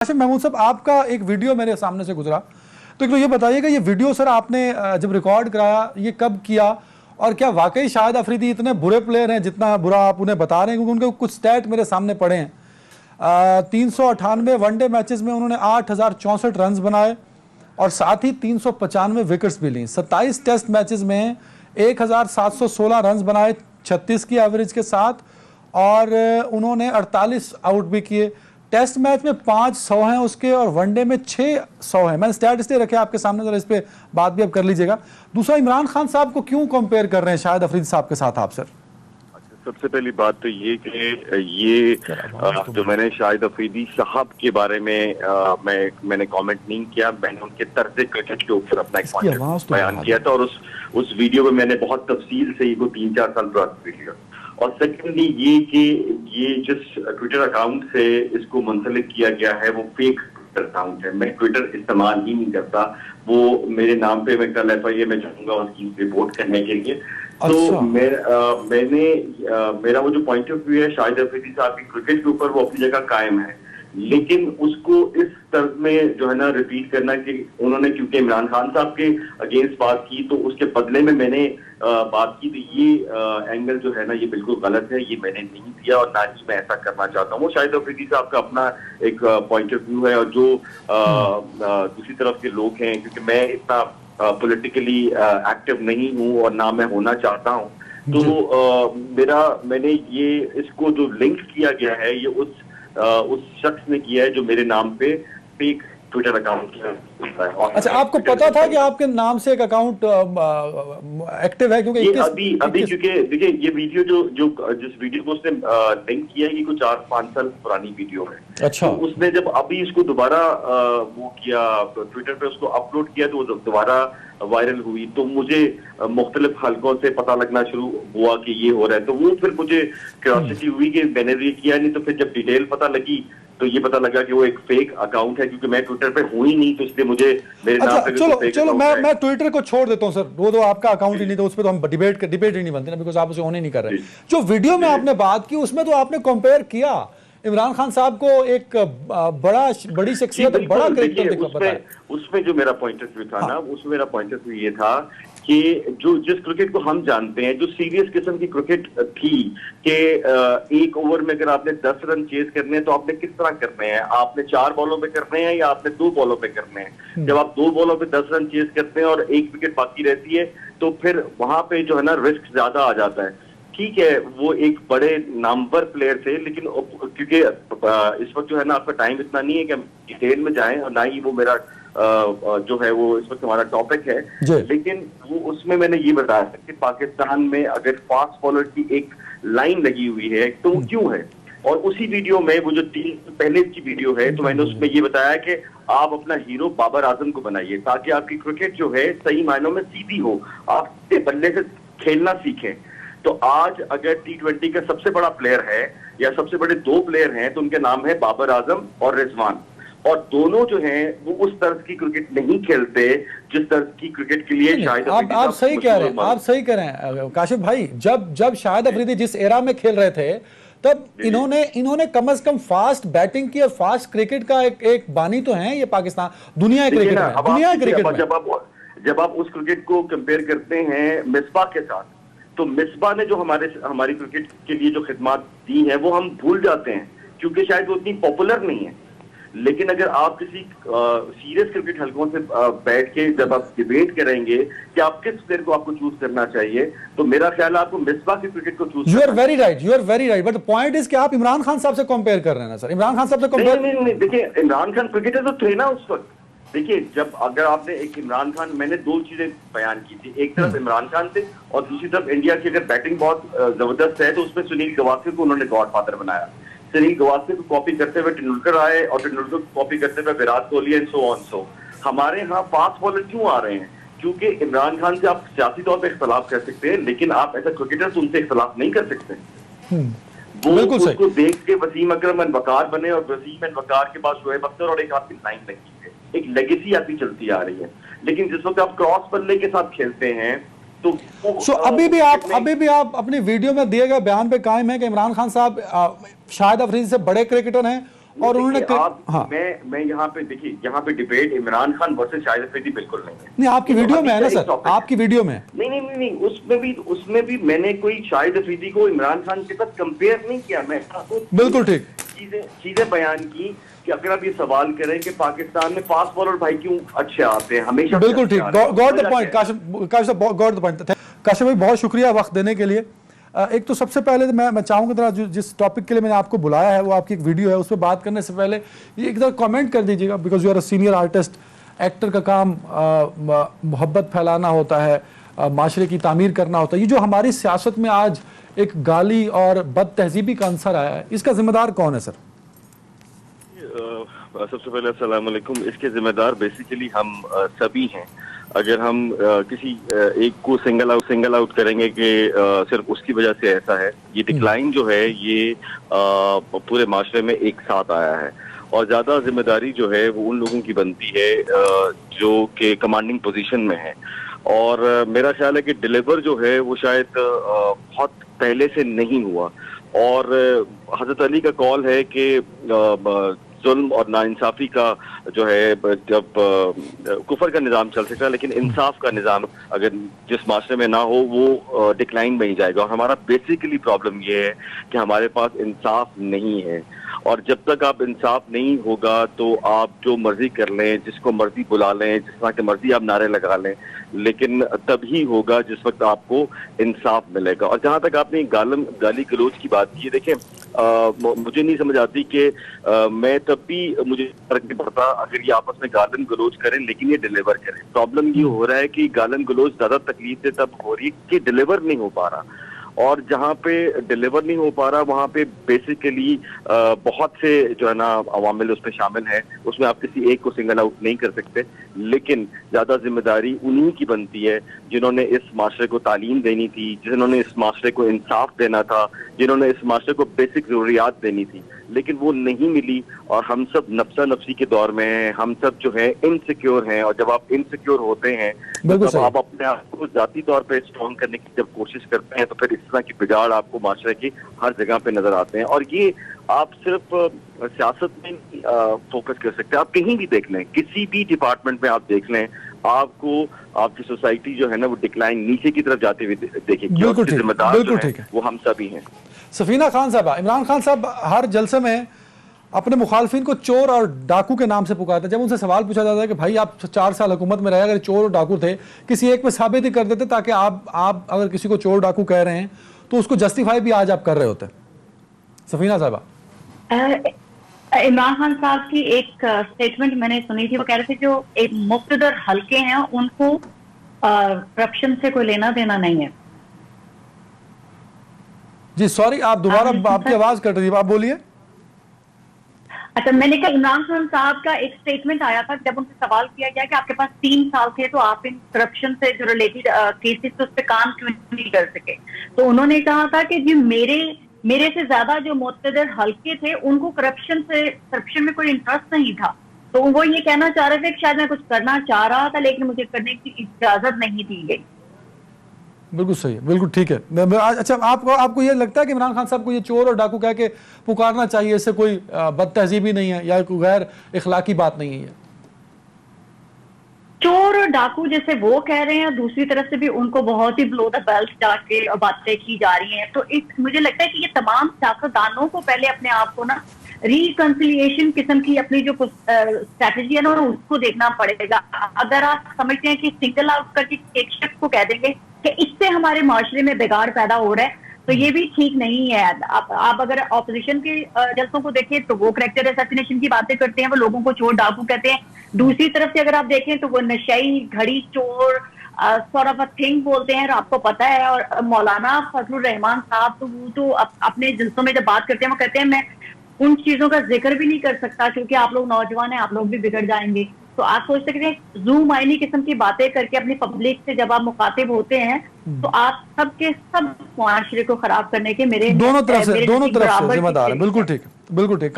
आशिफ महमूद साहब, आपका एक वीडियो मेरे सामने से गुजरा, तो एक तो ये बताइएगा ये वीडियो सर आपने जब रिकॉर्ड कराया ये कब किया, और क्या वाकई शाहिद अफरीदी इतने बुरे प्लेयर हैं जितना बुरा आप उन्हें बता रहे हैं? क्योंकि उनके कुछ स्टैट मेरे सामने पड़े हैं। 398 वनडे मैचेस में उन्होंने 8064 रन बनाए और साथ ही 395 विकेट्स भी ली। 27 टेस्ट मैचेस में 1716 रन बनाए 36 की एवरेज के साथ, और उन्होंने 48 आउट भी किए। टेस्ट मैच में 500 हैं उसके और वनडे में 600 हैं। मैंने स्टैट इसलिए रखे आपके सामने, जरा इस पे बात भी आप कर लीजिएगा। दूसरा, इमरान खान साहब को क्यों कंपेयर कर रहे हैं शाहिद अफरीदी साहब के साथ आप सर? सबसे पहली बात तो ये कि ये जो मैंने शाहिद अफरीदी साहब के बारे में मैंने कमेंट नहीं किया, मैंने उनके तर्ज क्रिकेट के ऊपर अपना एक पॉइंट बयान किया था, और उस वीडियो में मैंने बहुत तफसील से ये 3-4 साल पुरानी वीडियो। और सेकेंडली ये कि ये जिस ट्विटर अकाउंट से इसको मुंसलिक किया गया है वो फेक ट्विटर अकाउंट है। मैं ट्विटर इस्तेमाल ही नहीं करता। वो मेरे नाम पे मैं कल FIA में जाऊंगा उसकी रिपोर्ट करने के लिए। तो मेरा वो जो पॉइंट ऑफ व्यू है शाहिद अफरीदी साहब की क्रिकेट के ऊपर, वो अपनी जगह कायम है, लेकिन उसको इस तर्ज में जो है ना रिपीट करना कि उन्होंने क्योंकि इमरान खान साहब के अगेंस्ट बात की तो उसके बदले में मैंने बात की, तो ये एंगल जो है ना ये बिल्कुल गलत है। ये मैंने नहीं दिया और ना ही मैं ऐसा करना चाहता हूँ। वो शाहिद अफरीदी साहब का अपना एक पॉइंट ऑफ व्यू है, और जो दूसरी तरफ के लोग हैं, क्योंकि मैं इतना पॉलिटिकली एक्टिव नहीं हूँ और ना मैं होना चाहता हूँ, तो मैंने ये इसको जो लिंक किया गया है ये उस शख्स ने किया है जो मेरे नाम पे फेक ट्विटर अकाउंट है। अच्छा, आपको पता था कि आपके नाम से एक अकाउंट एक्टिव है? क्योंकि अभी क्योंकि देखिए ये वीडियो जिस वीडियो को उसने लिंक किया है ये कुछ 4-5 साल पुरानी वीडियो है। अच्छा। तो उसने जब अभी इसको दोबारा वो किया ट्विटर पे, उसको अपलोड किया, तो वो दोबारा वायरल हुई, तो मुझे मुख्तलिफ हलकों से पता लगना शुरू हुआ कि ये हो रहा है। तो वो फिर मुझे क्यूरियोसिटी हुई कि मैंने ये किया नहीं, तो फिर जब डिटेल पता लगी तो ये पता लगा कि वो एक फेक अकाउंट है, क्योंकि मैं ट्विटर पे हूँ ही नहीं, तो इसलिए मुझे मेरे नाम पे चलो मैं ट्विटर को छोड़ देता हूँ सर, वो तो आपका अकाउंट ही नहीं, तो उस पर तो हम डिबेट ही नहीं बनते ना, बिकॉज आप उसे ऑन ही नहीं कर रहे। जो वीडियो में आपने बात की उसमें तो आपने कंपेयर किया इमरान खान साहब को एक बड़ी शख्सियत, बड़ा क्रिकेटर बताया। उसमें जो मेरा पॉइंट ऑफ व्यू था ना, उसमें मेरा पॉइंट ऑफ व्यू ये था कि जिस क्रिकेट को हम जानते हैं, जो सीरियस किस्म की क्रिकेट थी कि एक ओवर में अगर आपने 10 रन चेज करने हैं तो आपने किस तरह करने हैं? आपने 4 बॉलों पे करने हैं या आपने 2 बॉलों पे करने हैं? जब आप 2 बॉलों पे 10 रन चेज करते हैं और 1 विकेट बाकी रहती है, तो फिर वहां पे जो है ना रिस्क ज्यादा आ जाता है। ठीक है, वो एक बड़े नामवर प्लेयर थे, लेकिन क्योंकि इस वक्त जो है ना आपका टाइम इतना नहीं है कि हम डिटेल में जाएं, और ना ही वो मेरा जो है वो इस वक्त हमारा टॉपिक है, लेकिन वो उसमें मैंने ये बताया कि पाकिस्तान में अगर फास्ट बॉलर की एक लाइन लगी हुई है तो वो क्यों है। और उसी वीडियो में वो जो 3 पहले की वीडियो है, तो मैंने उसमें ये बताया कि आप अपना हीरो बाबर आजम को बनाइए ताकि आपकी क्रिकेट जो है सही मायनों में सीधी हो, आप बल्ले से खेलना सीखें। तो आज अगर T20 का सबसे बड़ा प्लेयर है या सबसे बड़े 2 प्लेयर हैं तो उनके नाम है बाबर आजम और रिजवान, और दोनों जो हैं वो उस तरह की क्रिकेट नहीं खेलते जिस तरह की क्रिकेट के लिए शाहिद अफरीदी आप सही कह रहे हैं, आप सही कह रहे हैं काशिफ भाई। जब शाहिद अफरीदी जिस एरा में खेल रहे थे तब इन्होंने कम से कम फास्ट बैटिंग की और फास्ट क्रिकेट का एक बानी तो है ये पाकिस्तान दुनिया क्रिकेट में। जब आप उस क्रिकेट को कंपेयर करते हैं मिसबाह के साथ, तो मिसबाह ने जो हमारी क्रिकेट के लिए जो खिदमत दी है वो हम भूल जाते हैं क्योंकि शायद वो उतनी पॉपुलर नहीं है। लेकिन अगर आप किसी सीरियस क्रिकेट हलकों से बैठ के जब आप डिबेट करेंगे कि आप किस प्लेयर को आपको चूज करना चाहिए, तो मेरा ख्याल है आपको मिसबाह की क्रिकेट को choose. You are very right, but the point is कि आप इमरान खान साहब से कंपेयर कर रहे हैं ना सर। इमरान खान साहब से कंपेयर नहीं, देखिए इमरान खान क्रिकेटर तो थे ना उस वक्त। देखिए जब अगर आपने एक इमरान खान, मैंने 2 चीजें बयान की थी, एक तरफ इमरान खान थे और दूसरी तरफ इंडिया की अगर बैटिंग बहुत जबरदस्त है तो उसमें सुनील गावस्कर को उन्होंने गॉडफादर बनाया। सुनील गावस्कर को कॉपी करते हुए तेंदुलकर आए और तेंदुलकर को कॉपी करते हुए Virat Kohli and so on. So हमारे यहाँ फास्ट बॉलर क्यों आ रहे हैं? क्योंकि इमरान खान से आप सियासी तौर पर इख्तलाफ कर सकते हैं, लेकिन आप ऐसा क्रिकेटर से उनसे इख्तलाफ नहीं कर सकते। वो उसको देख के वसीम अकरम एंड वकार बने और वसीम एंड वकार के बाद शोएब अख्तर और एक आपकी लाइन लगी है, एक लेगेसी आपकी चलती आ रही है। लेकिन जिस वक्त आप क्रॉस बल्ले के साथ खेलते हैं तो अभी भी आप अपनी वीडियो में दिए गए बयान पे कायम है कि इमरान खान साहब शाहिद अफरीदी से बड़े क्रिकेटर हैं اور انہوں نے ہاں میں یہاں پہ دیکھیے یہاں پہ ڈیبیٹ عمران خان ورسز شاہد افریدی بالکل نہیں ہے. نہیں آپ کی ویڈیو میں ہے نا سر, آپ کی ویڈیو میں نہیں اس میں بھی میں نے کوئی شاہد افریدی کو عمران خان کے ساتھ کمپیئر نہیں کیا. میں بالکل ٹھیک چیزیں بیان کی کہ اگر آپ یہ سوال کریں کہ پاکستان میں فاسٹ بالر بھائی کیوں اچھے آتے ہیں ہمیشہ, بالکل ٹھیک, گاٹ دا پوائنٹ کاشف صاحب, گاٹ دا پوائنٹ. کاشف بھائی بہت شکریہ وقت دینے کے لیے. ایک تو سب سے پہلے میں چاہوں گا ذرا جس ٹاپک کے لیے میں نے آپ کو بلایا ہے وہ آپ کی ایک ویڈیو ہے, اس پہ بات کرنے سے پہلے یہ ایک ذرا کامنٹ کر دیجیے گا, because you are a senior artist. Actor کا کام محبت پھیلانا ہوتا ہے, معاشرے کی تعمیر کرنا ہوتا ہے. یہ جو ہماری سیاست میں آج ایک گالی اور بد تہذیبی کا عنصر آیا ہے, اس کا ذمہ دار کون ہے سر؟ سب سے پہلے السلام علیکم. اس کے ذمہ دار بیسیکلی ہم سبھی ہیں. اگر ہم کسی ایک کو سنگل آؤٹ کریں گے کہ صرف اس کی وجہ سے ایسا ہے, یہ ڈکلائن جو ہے یہ پورے معاشرے میں ایک ساتھ آیا ہے, اور زیادہ ذمہ داری جو ہے وہ ان لوگوں کی بنتی ہے جو کہ کمانڈنگ پوزیشن میں ہے. اور میرا خیال ہے کہ ڈیلیور جو ہے وہ شاید بہت پہلے سے نہیں ہوا, اور حضرت علی کا قول ہے کہ ظلم اور ناانصافی کا جو ہے جب کفر کا نظام چل سکتا ہے, لیکن انصاف کا نظام اگر جس معاشرے میں نہ ہو وہ ڈکلائن میں ہی جائے گا. اور ہمارا بیسیکلی پرابلم یہ ہے کہ ہمارے پاس انصاف نہیں ہے, اور جب تک آپ انصاف نہیں ہوگا تو آپ جو مرضی کر لیں, جس کو مرضی بلا لیں, جس طرح کے مرضی آپ نعرے لگا لیں, لیکن تب ہی ہوگا جس وقت آپ کو انصاف ملے گا. اور جہاں تک آپ نے گالی گلوچ کی بات کی, دیکھیں مجھے نہیں سمجھ آتی کہ میں تب بھی مجھے فرق نہیں پڑتا اگر یہ آپس میں گالن گلوچ کریں لیکن یہ ڈیلیور کریں. پرابلم یہ ہو رہا ہے کہ گالن گلوچ زیادہ تکلیف سے تب ہو رہی ہے کہ ڈیلیور نہیں ہو پا رہا, اور جہاں پہ ڈیلیور نہیں ہو پا رہا وہاں پہ بیسیکلی بہت سے جو ہے نا عوامل اس پہ شامل ہیں. اس میں آپ کسی ایک کو سنگل آؤٹ نہیں کر سکتے, لیکن زیادہ ذمہ داری انہی کی بنتی ہے جنہوں نے اس معاشرے کو تعلیم دینی تھی, جنہوں نے اس معاشرے کو انصاف دینا تھا, جنہوں نے اس معاشرے کو بیسک ضروریات دینی تھی, لیکن وہ نہیں ملی. اور ہم سب نفسا نفسی کے دور میں ہیں, ہم سب جو ہے انسیکیور ہیں, اور جب آپ انسیکیور ہوتے ہیں تب آپ اپنے آپ کو ذاتی طور پہ اسٹرانگ کرنے کی جب کوشش کرتے ہیں تو پھر اس طرح کی بگاڑ آپ کو معاشرے کی ہر جگہ پہ نظر آتے ہیں. اور یہ آپ صرف سیاست میں فوکس کر سکتے ہیں, آپ کہیں بھی دیکھ لیں, کسی بھی ڈپارٹمنٹ میں آپ دیکھ لیں, آپ کو آپ کی سوسائٹی جو ہے نا وہ ڈکلائن نیچے کی طرف جاتے ہوئے دیکھے گی, اور اس کے ذمہ دار جو ہیں وہ ہم سبھی ہیں. سفینہ خان صاحبہ, عمران خان صاحب ہر جلسے میں اپنے مخالفین کو چور اور ڈاکو کے نام سے پکارتے ہیں. جب ان سے سوال پوچھا جاتا ہے کہ بھائی آپ 4 سال حکومت میں رہے, اگر چور اور ڈاکو تھے کسی ایک پہ ثابت ہی کر دیتے تاکہ آپ اگر کسی کو چور ڈاکو کہہ رہے ہیں تو اس کو جسٹیفائی بھی آج آپ کر رہے ہوتے. سفینہ صاحبہ, عمران خان صاحب کی ایک سٹیٹمنٹ میں نے سنی تھی, وہ کہہ رہے تھے جو ایک مقتدر حلقے ہیں ان کو کرپشن سے کوئی لینا دینا نہیں ہے. جی سوری, آپ دوبارہ, آپ کی آواز کٹ رہی ہے, آپ بولیے. اچھا, میں نے کہا عمران خان صاحب کا ایک سٹیٹمنٹ آیا تھا جب ان سے سوال کیا گیا کہ آپ کے پاس 3 سال تھے تو آپ ان کرپشن سے جو ریلیٹڈ کیسز تھے اس پہ کام کیوں نہیں کر سکے, تو انہوں نے کہا تھا کہ جی میرے سے زیادہ جو مقتدر حلقے تھے ان کو کرپشن میں کوئی انٹرسٹ نہیں تھا, تو وہ یہ کہنا چاہ رہے تھے کہ شاید میں کچھ کرنا چاہ رہا تھا لیکن مجھے کرنے کی اجازت نہیں دی گئی. بالکل صحیح ہے, بالکل ٹھیک ہے. اچھا, آپ کو یہ لگتا ہے کہ عمران خان صاحب کو یہ چور اور ڈاکو کہہ کے پکارنا چاہیے, اس سے کوئی بد تہذیبی نہیں ہے یا کوئی غیر اخلاقی بات نہیں ہے؟ چور اور ڈاکو جیسے وہ کہہ رہے ہیں, دوسری طرف سے بھی ان کو بہت ہی بلو دا بیلٹ جا کے باتیں کی جا رہی ہیں, تو مجھے لگتا ہے کہ یہ تمام سیاستدانوں کو پہلے اپنے آپ کو نا ریکنسیلیشن قسم کی اپنی جو اسٹریٹجی ہے نا اس کو دیکھنا پڑے گا. اگر آپ سمجھتے ہیں کہ سنگل آؤٹ کر کے ایک شخص کو کہہ دیں گے کہ اس سے ہمارے معاشرے میں بگاڑ پیدا ہو رہا ہے تو یہ بھی ٹھیک نہیں ہے. آپ اگر اپوزیشن کے جلسوں کو دیکھیں تو وہ کریکٹر اساسینیشن کی باتیں کرتے ہیں, وہ لوگوں کو چور ڈاکو کہتے ہیں. دوسری طرف سے اگر آپ دیکھیں تو وہ نشئی گھڑی چور sort of a thing بولتے ہیں, اور آپ کو پتا ہے. اور مولانا فضل الرحمان صاحب تو وہ تو اپنے جلسوں میں جب بات کرتے ہیں وہ کہتے ہیں میں ان چیزوں کا ذکر بھی نہیں کر سکتا کیونکہ آپ لوگ نوجوان ہیں, آپ لوگ بھی بگڑ جائیں گے. تو آپ سوچ سکتے ہیں زو مائنی قسم کی باتیں کر کے اپنی پبلک سے جب آپ مخاطب ہوتے ہیں تو آپ سب کے سب معاشرے کو خراب کرنے کے میرے دونوں طرف سے ذمہ دار ہیں. بالکل ٹھیک ہے, بالکل ٹھیک.